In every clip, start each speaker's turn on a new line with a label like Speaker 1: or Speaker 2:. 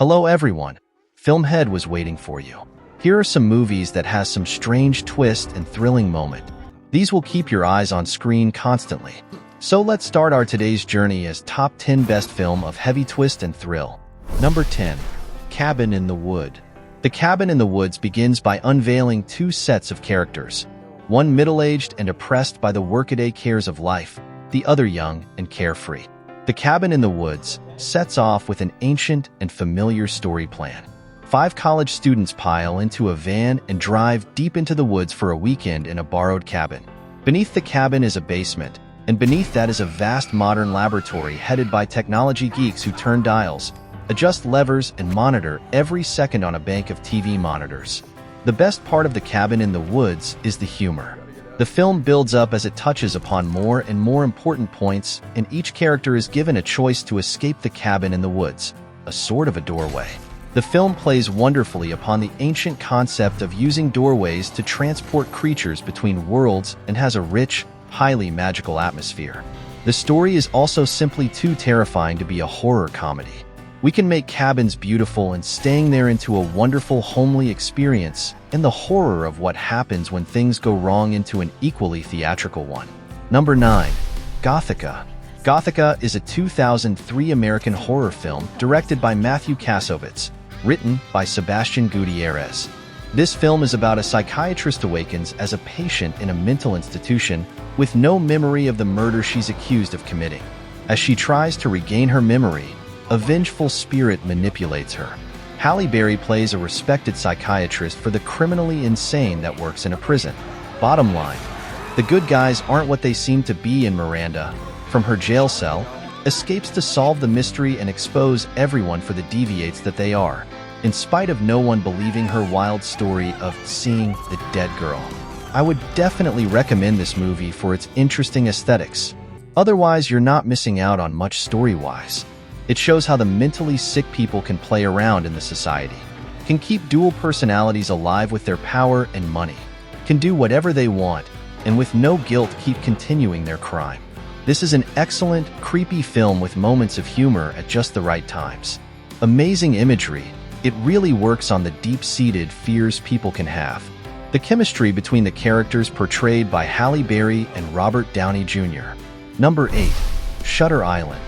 Speaker 1: Hello everyone, FilmHead was waiting for you. Here are some movies that has some strange twist and thrilling moment. These will keep your eyes on screen constantly. So let's start our today's journey as top 10 best film of heavy twist and thrill. Number 10. Cabin in the Wood. The Cabin in the Woods begins by unveiling two sets of characters. One middle-aged and oppressed by the workaday cares of life, the other young and carefree. The Cabin in the Woods sets off with an ancient and familiar story plan. 5 college students pile into a van and drive deep into the woods for a weekend in a borrowed cabin. Beneath the cabin is a basement, and beneath that is a vast modern laboratory headed by technology geeks who turn dials, adjust levers, and monitor every second on a bank of TV monitors. The best part of The Cabin in the Woods is the humor. The film builds up as it touches upon more and more important points, and each character is given a choice to escape the cabin in the woods, a sort of a doorway. The film plays wonderfully upon the ancient concept of using doorways to transport creatures between worlds and has a rich, highly magical atmosphere. The story is also simply too terrifying to be a horror comedy. We can make cabins beautiful and staying there into a wonderful homely experience, and the horror of what happens when things go wrong into an equally theatrical one. Number 9. Gothica. Gothica is a 2003 American horror film directed by Matthew Kassovitz, written by Sebastian Gutierrez. This film is about a psychiatrist awakens as a patient in a mental institution with no memory of the murder she's accused of committing. As she tries to regain her memory, a vengeful spirit manipulates her. Halle Berry plays a respected psychiatrist for the criminally insane that works in a prison. Bottom line, the good guys aren't what they seem to be, and Miranda, from her jail cell, escapes to solve the mystery and expose everyone for the deviates that they are, in spite of no one believing her wild story of seeing the dead girl. I would definitely recommend this movie for its interesting aesthetics. Otherwise, you're not missing out on much story-wise. It shows how the mentally sick people can play around in the society, can keep dual personalities alive with their power and money, can do whatever they want, and with no guilt keep continuing their crime. This is an excellent, creepy film with moments of humor at just the right times. Amazing imagery, it really works on the deep-seated fears people can have. The chemistry between the characters portrayed by Halle Berry and Robert Downey Jr. Number 8. Shutter Island.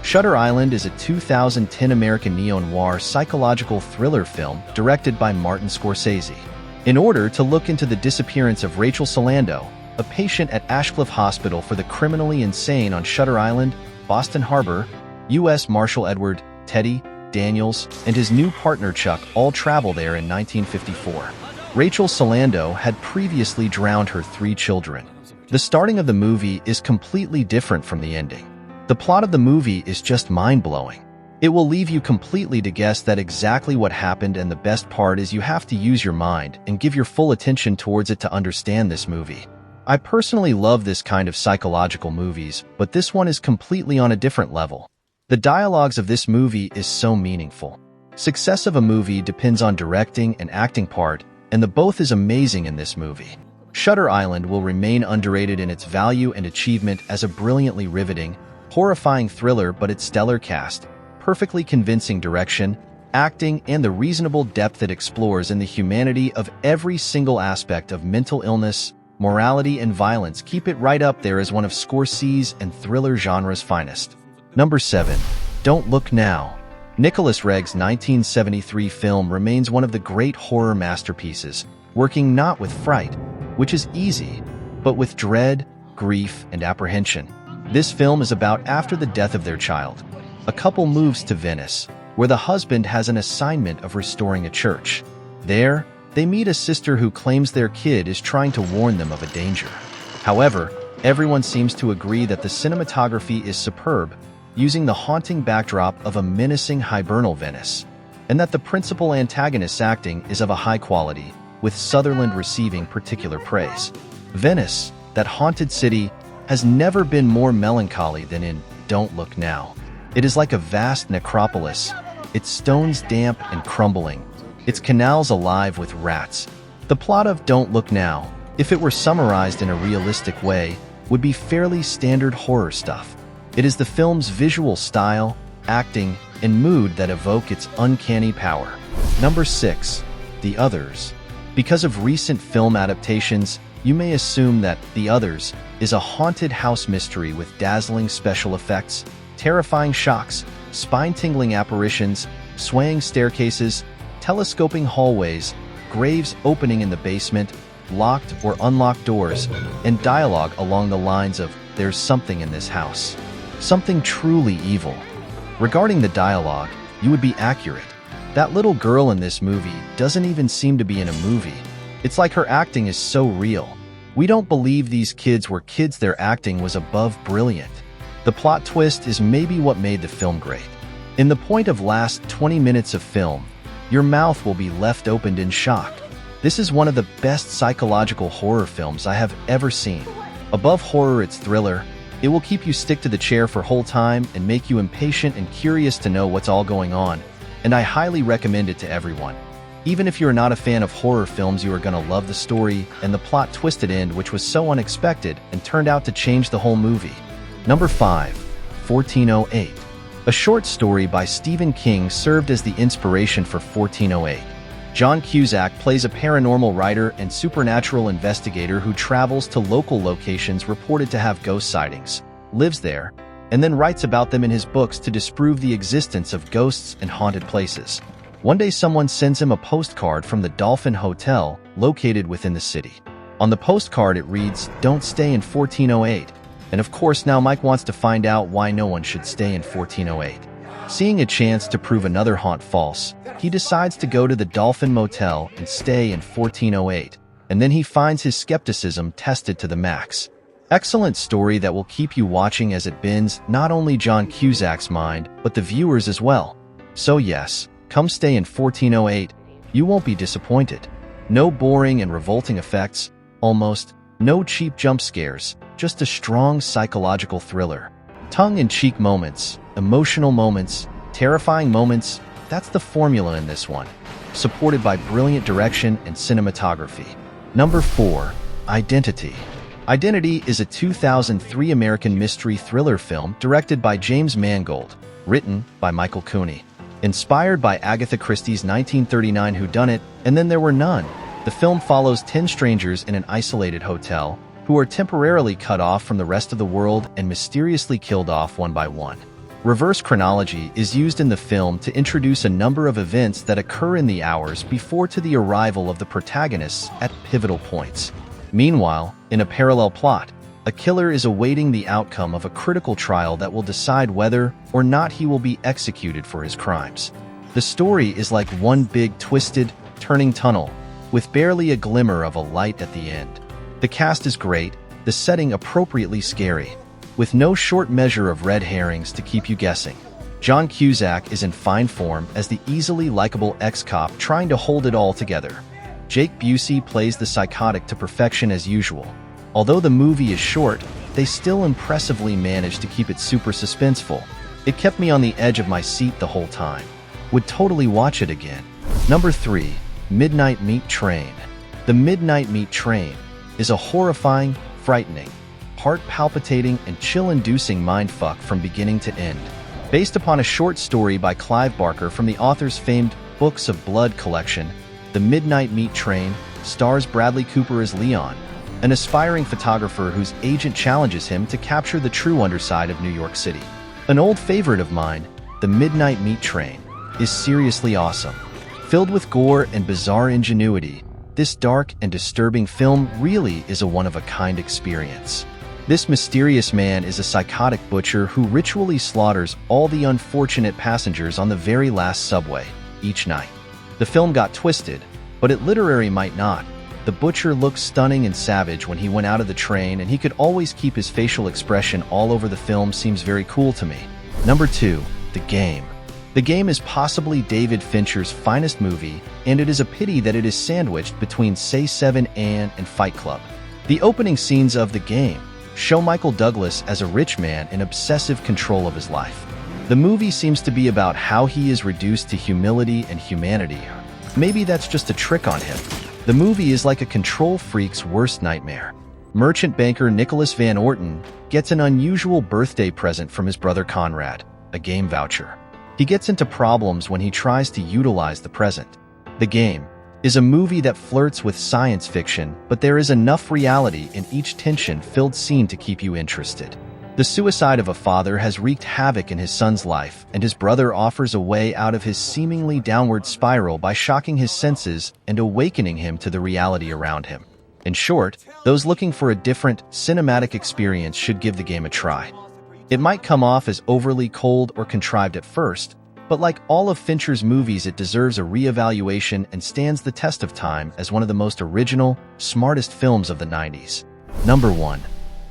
Speaker 1: Shutter Island is a 2010 American neo-noir psychological thriller film directed by Martin Scorsese. In order to look into the disappearance of Rachel Solando, a patient at Ashcliffe Hospital for the criminally insane on Shutter Island, Boston Harbor, U.S. Marshal Edward Teddy Daniels and his new partner Chuck all travel there in 1954. Rachel Solando had previously drowned her 3 children. The starting of the movie is completely different from the ending. The plot of the movie is just mind-blowing. It will leave you completely to guess that exactly what happened, and the best part is you have to use your mind and give your full attention towards it to understand this movie. I personally love this kind of psychological movies, but this one is completely on a different level. The dialogues of this movie is so meaningful. Success of a movie depends on directing and acting part, and the both is amazing in this movie. Shutter Island will remain underrated in its value and achievement as a brilliantly riveting, horrifying thriller, but its stellar cast, perfectly convincing direction, acting, and the reasonable depth it explores in the humanity of every single aspect of mental illness, morality, and violence keep it right up there as one of Scorsese's and thriller genre's finest. Number 7. Don't Look Now. Nicholas Regg's 1973 film remains one of the great horror masterpieces, working not with fright, which is easy, but with dread, grief, and apprehension. This film is about after the death of their child. A couple moves to Venice, where the husband has an assignment of restoring a church. There, they meet a sister who claims their kid is trying to warn them of a danger. However, everyone seems to agree that the cinematography is superb, using the haunting backdrop of a menacing hibernal Venice, and that the principal antagonist's acting is of a high quality, with Sutherland receiving particular praise. Venice, that haunted city, has never been more melancholy than in Don't Look Now. It is like a vast necropolis, its stones damp and crumbling, its canals alive with rats. The plot of Don't Look Now, if it were summarized in a realistic way, would be fairly standard horror stuff. It is the film's visual style, acting, and mood that evoke its uncanny power. Number 6. The Others. Because of recent film adaptations, you may assume that The Others is a haunted house mystery with dazzling special effects, terrifying shocks, spine-tingling apparitions, swaying staircases, telescoping hallways, graves opening in the basement, locked or unlocked doors, and dialogue along the lines of "there's something in this house." Something truly evil. Regarding the dialogue, you would be accurate. That little girl in this movie doesn't even seem to be in a movie. It's like her acting is so real. We don't believe these kids were kids. Their acting was above brilliant. The plot twist is maybe what made the film great. In the point of last 20 minutes of film, your mouth will be left opened in shock. This is one of the best psychological horror films I have ever seen. Above horror, it's thriller. It will keep you stick to the chair for whole time and make you impatient and curious to know what's all going on. And I highly recommend it to everyone. Even if you're not a fan of horror films, you are going to love the story and the plot twisted end, which was so unexpected and turned out to change the whole movie. Number 5. 1408. A short story by Stephen King served as the inspiration for 1408. John Cusack plays a paranormal writer and supernatural investigator who travels to local locations reported to have ghost sightings, lives there, and then writes about them in his books to disprove the existence of ghosts and haunted places. One day someone sends him a postcard from the Dolphin Hotel, located within the city. On the postcard it reads, "Don't stay in 1408. And of course now Mike wants to find out why no one should stay in 1408. Seeing a chance to prove another haunt false, he decides to go to the Dolphin Motel and stay in 1408, and then he finds his skepticism tested to the max. Excellent story that will keep you watching as it bends not only John Cusack's mind, but the viewers as well. So yes, come stay in 1408. You won't be disappointed. No boring and revolting effects, almost, no cheap jump scares, just a strong psychological thriller. Tongue-in-cheek moments, emotional moments, terrifying moments, that's the formula in this one. Supported by brilliant direction and cinematography. Number 4. Identity. Identity is a 2003 American mystery thriller film directed by James Mangold, written by Michael Cooney. Inspired by Agatha Christie's 1939 whodunit, And Then There Were None, the film follows 10 strangers in an isolated hotel who are temporarily cut off from the rest of the world and mysteriously killed off one by one. Reverse chronology is used in the film to introduce a number of events that occur in the hours before to the arrival of the protagonists at pivotal points. Meanwhile, in a parallel plot, a killer is awaiting the outcome of a critical trial that will decide whether or not he will be executed for his crimes. The story is like one big twisted, turning tunnel, with barely a glimmer of a light at the end. The cast is great, the setting appropriately scary, with no short measure of red herrings to keep you guessing. John Cusack is in fine form as the easily likable ex-cop trying to hold it all together. Jake Busey plays the psychotic to perfection as usual. Although the movie is short, they still impressively managed to keep it super suspenseful. It kept me on the edge of my seat the whole time. Would totally watch it again. Number 3. Midnight Meat Train. The Midnight Meat Train is a horrifying, frightening, heart-palpitating, and chill-inducing mindfuck from beginning to end. Based upon a short story by Clive Barker from the author's famed Books of Blood collection, The Midnight Meat Train stars Bradley Cooper as Leon, an aspiring photographer whose agent challenges him to capture the true underside of New York City. An old favorite of mine, The Midnight Meat Train is seriously awesome. Filled with gore and bizarre ingenuity, this dark and disturbing film really is a one-of-a-kind experience. This mysterious man is a psychotic butcher who ritually slaughters all the unfortunate passengers on the very last subway, each night. The film got twisted, but it literally might not. The butcher looked stunning and savage when he went out of the train, and he could always keep his facial expression all over the film. Seems very cool to me. Number 2. The Game. The Game is possibly David Fincher's finest movie, and it is a pity that it is sandwiched between Say 7 and Fight Club. The opening scenes of The Game show Michael Douglas as a rich man in obsessive control of his life. The movie seems to be about how he is reduced to humility and humanity. Maybe that's just a trick on him. The movie is like a control freak's worst nightmare. Merchant banker Nicholas Van Orton gets an unusual birthday present from his brother Conrad, a game voucher. He gets into problems when he tries to utilize the present. The Game is a movie that flirts with science fiction, but there is enough reality in each tension-filled scene to keep you interested. The suicide of a father has wreaked havoc in his son's life, and his brother offers a way out of his seemingly downward spiral by shocking his senses and awakening him to the reality around him. In short, those looking for a different, cinematic experience should give The Game a try. It might come off as overly cold or contrived at first, but like all of Fincher's movies, it deserves a re-evaluation and stands the test of time as one of the most original, smartest films of the 90s. Number 1.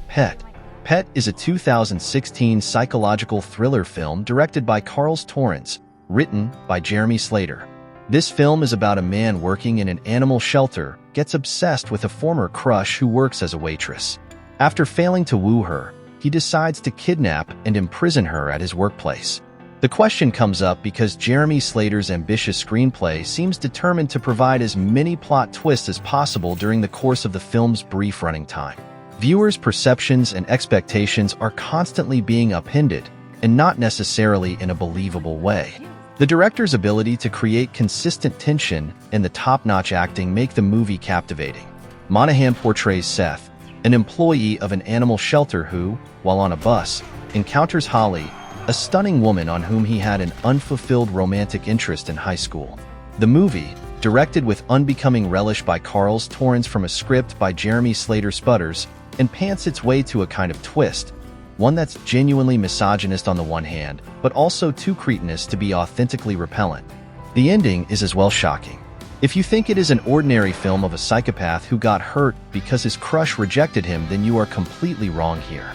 Speaker 1: Pet. Pet is a 2016 psychological thriller film directed by Carl Torrance, written by Jeremy Slater. This film is about a man working in an animal shelter gets obsessed with a former crush who works as a waitress. After failing to woo her, he decides to kidnap and imprison her at his workplace. The question comes up because Jeremy Slater's ambitious screenplay seems determined to provide as many plot twists as possible during the course of the film's brief running time. Viewers' perceptions and expectations are constantly being upended, and not necessarily in a believable way. The director's ability to create consistent tension and the top-notch acting make the movie captivating. Monahan portrays Seth, an employee of an animal shelter who, while on a bus, encounters Holly, a stunning woman on whom he had an unfulfilled romantic interest in high school. The movie, directed with unbecoming relish by Carl Torrance from a script by Jeremy Slater sputters, and pants its way to a kind of twist, one that's genuinely misogynist on the one hand, but also too cretinous to be authentically repellent. The ending is as well shocking. If you think it is an ordinary film of a psychopath who got hurt because his crush rejected him, then you are completely wrong here.